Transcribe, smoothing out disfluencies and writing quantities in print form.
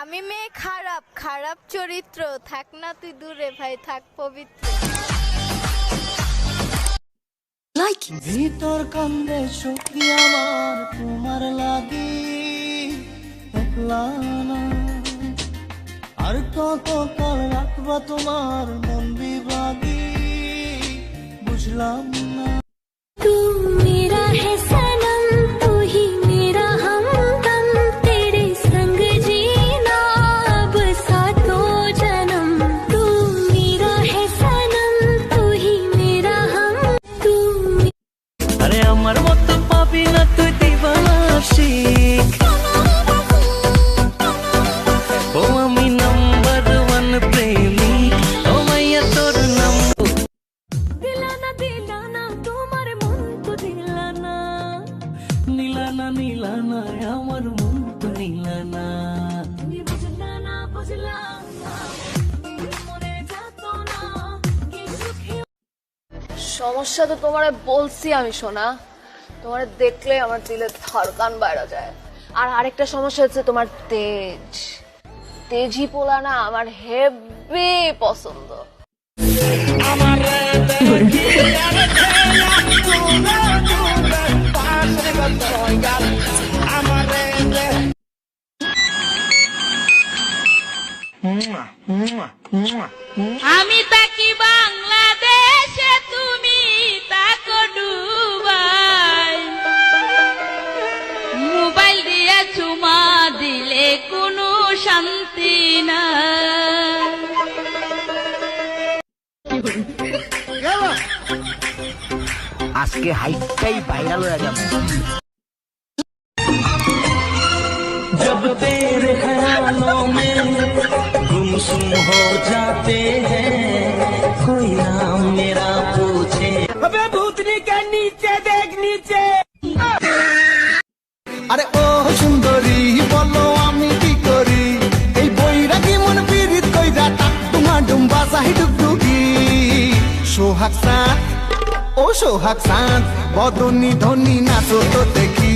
আমি মেয়ে খারাপ খারাপ চরিত্র, থাক না তুই দূরে ভাই, থাক পবিত্র। ভিতর কান্দে সখী আমার তোমার লাগি, একলা না আর কত কাল রাখবা তোমার মন বিভাগী, বুঝলাম না। तू मेरा है सनम, तू ही मेरा हमदम, तेरे संग जीना अब सातों जन्म। तू मेरा है सनम, तू ही मेरा हम, तू। আরে আমার মতো পাবি না তুই দিবানা আশিক, ও আমি নাম্বার 1 প্রেমিক, ও মাইয়া তোর নাম दिलाना दिलाना তোমার মন তো দিলানা, নীলানা নীলানা আমার মন তো নীলানা। তুমি বুঝলা না বুঝলা না, মনে যেত না কি সুখে। সমস্যা তো তোমারে বলছি আমি সোনা, তোমারে দেখলে আমার দিলে ধড়কান বাইরে যায়। আর আরেকটা সমস্যা হচ্ছে তোমার তেজ, তেজি পোলা না আমার হেভি পছন্দ। আমি তাকি বাংলাদেশে, তুমি তাকো ডুবাই। মোবাইল দিয়ে চুমা দিলে কোনো শান্তি নাই। আজকে হাইটটাই ভাইরাল হয়ে যাবে। जब तेरे ख्यालों में गुमसुम हो जाते हैं, कोई नाम मेरा पूछे, अबे भूतनी के नीचे देख नीचे। আরে ও সুন্দরী বলো আমি কি করি, এই বইরাগি মন পিরিত কইরা টাক টুমা ডুম্বা সাহি ডুগডুগি। সোহাগ সাঁত ও সোহাগ সাঁত, বদনি ধনি নাচো তো দেখি।